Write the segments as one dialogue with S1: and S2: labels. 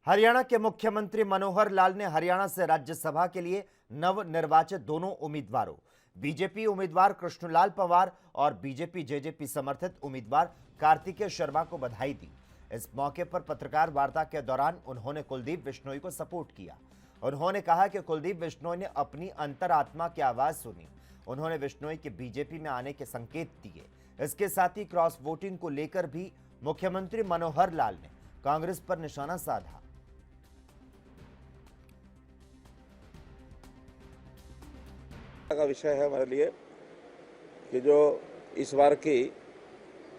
S1: हरियाणा के मुख्यमंत्री मनोहर लाल ने हरियाणा से राज्यसभा के लिए नवनिर्वाचित दोनों उम्मीदवारों बीजेपी उम्मीदवार कृष्णलाल पंवार और बीजेपी जेजेपी समर्थित उम्मीदवार कार्तिकेय शर्मा को बधाई दी। इस मौके पर पत्रकार वार्ता के दौरान उन्होंने कुलदीप बिश्नोई को सपोर्ट किया। उन्होंने कहा कि कुलदीप बिश्नोई ने अपनी अंतरात्मा की आवाज सुनी। उन्होंने बिश्नोई के बीजेपी में आने के संकेत दिए। इसके साथ ही क्रॉस वोटिंग को लेकर भी मुख्यमंत्री मनोहर लाल ने कांग्रेस पर निशाना साधा।
S2: का विषय है हमारे लिए कि जो इस बार की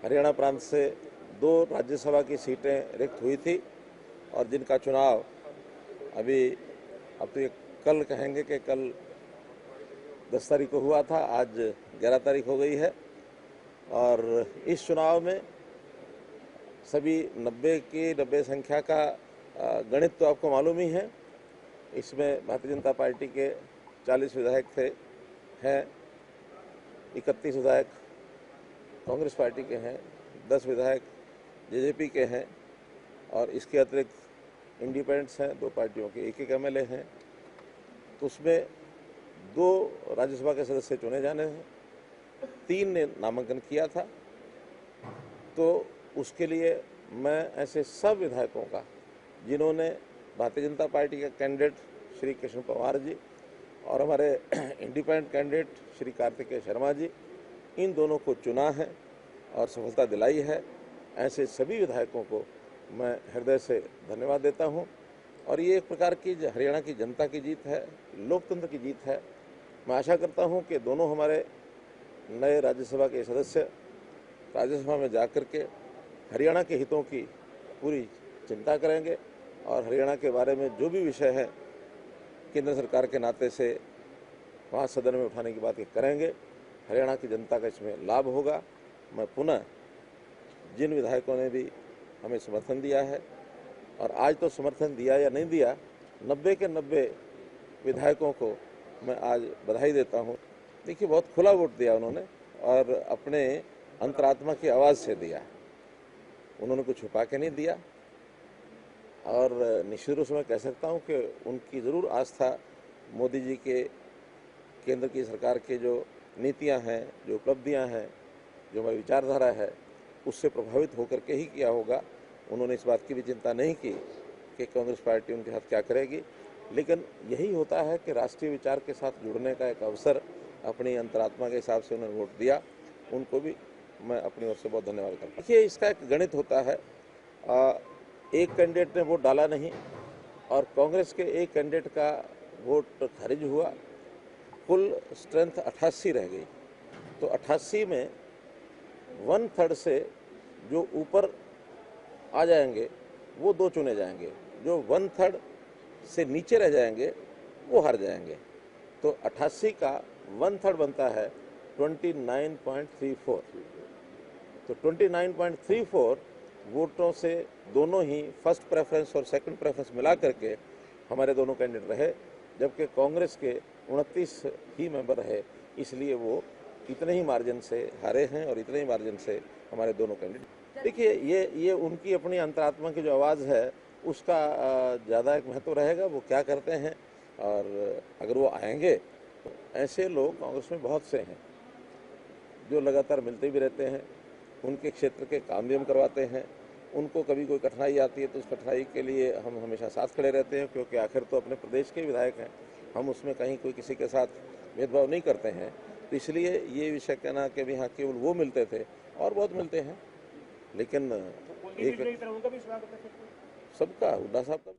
S2: हरियाणा प्रांत से 2 राज्यसभा की सीटें रिक्त हुई थी और जिनका चुनाव अब तो ये कल कहेंगे कि कल 10 तारीख को हुआ था, आज 11 तारीख हो गई है। और इस चुनाव में सभी 90 संख्या का गणित तो आपको मालूम ही है। इसमें भारतीय जनता पार्टी के 40 विधायक हैं, 31 विधायक कांग्रेस पार्टी के हैं, 10 विधायक जेजेपी के हैं और इसके अतिरिक्त इंडिपेंडेंट्स हैं, 2 पार्टियों के एक एमएलए हैं। तो उसमें 2 राज्यसभा के सदस्य चुने जाने हैं, 3 ने नामांकन किया था। तो उसके लिए मैं ऐसे सब विधायकों का जिन्होंने भारतीय जनता पार्टी के कैंडिडेट श्री कृष्ण पंवार जी और हमारे इंडिपेंडेंट कैंडिडेट श्री कार्तिकेय शर्मा जी, इन दोनों को चुना है और सफलता दिलाई है, ऐसे सभी विधायकों को मैं हृदय से धन्यवाद देता हूं। और ये एक प्रकार की हरियाणा की जनता की जीत है, लोकतंत्र की जीत है। मैं आशा करता हूं कि दोनों हमारे नए राज्यसभा के सदस्य राज्यसभा में जाकर के हरियाणा के हितों की पूरी चिंता करेंगे और हरियाणा के बारे में जो भी विषय है केंद्र सरकार के नाते से वहाँ सदन में उठाने की बात करेंगे। हरियाणा की जनता का इसमें लाभ होगा। मैं पुनः जिन विधायकों ने भी हमें समर्थन दिया है और आज तो समर्थन दिया या नहीं दिया, 90 के 90 विधायकों को मैं आज बधाई देता हूँ। देखिए, बहुत खुला वोट दिया उन्होंने और अपने अंतरात्मा की आवाज़ से दिया, उन्होंने कुछ छुपा के नहीं दिया। और निश्चित रूप से मैं कह सकता हूं कि उनकी ज़रूर आस्था मोदी जी के केंद्र की सरकार के जो नीतियां हैं, जो उपलब्धियां हैं, जो हमारी विचारधारा है, उससे प्रभावित होकर के ही किया होगा। उन्होंने इस बात की भी चिंता नहीं की कि कांग्रेस पार्टी उनके साथ क्या करेगी। लेकिन यही होता है कि राष्ट्रीय विचार के साथ जुड़ने का एक अवसर अपनी अंतरात्मा के हिसाब से उन्होंने वोट दिया। उनको भी मैं अपनी ओर से बहुत धन्यवाद करता हूँ। देखिए, इसका एक गणित होता है। एक कैंडिडेट ने वोट डाला नहीं और कांग्रेस के एक कैंडिडेट का वोट खारिज हुआ, कुल स्ट्रेंथ 88 रह गई। तो 88 में 1/3 से जो ऊपर आ जाएंगे वो 2 चुने जाएंगे, जो 1/3 से नीचे रह जाएंगे वो हार जाएंगे। तो 88 का 1/3 बनता है 29.34। तो 29.34 वोटों से दोनों ही फर्स्ट प्रेफरेंस और सेकंड प्रेफरेंस मिला करके हमारे दोनों कैंडिडेट रहे, जबकि कांग्रेस के 29 ही मेंबर रहे। इसलिए वो इतने ही मार्जिन से हारे हैं और इतने ही मार्जिन से हमारे दोनों कैंडिडेट। देखिए, ये उनकी अपनी अंतरात्मा की जो आवाज़ है उसका ज़्यादा एक महत्व रहेगा, वो क्या करते हैं। और अगर वो आएंगे तो ऐसे लोग कांग्रेस में बहुत से हैं जो लगातार मिलते भी रहते हैं, उनके क्षेत्र के काम भी हम करवाते हैं। उनको कभी कोई कठिनाई आती है तो उस कठिनाई के लिए हम हमेशा साथ खड़े रहते हैं, क्योंकि आखिर तो अपने प्रदेश के विधायक हैं। हम उसमें कहीं कोई किसी के साथ भेदभाव नहीं करते हैं। तो इसलिए ये विषय कहना कि हाँ केवल वो मिलते थे, और बहुत मिलते हैं, लेकिन एक सबका हुड्डा साहब का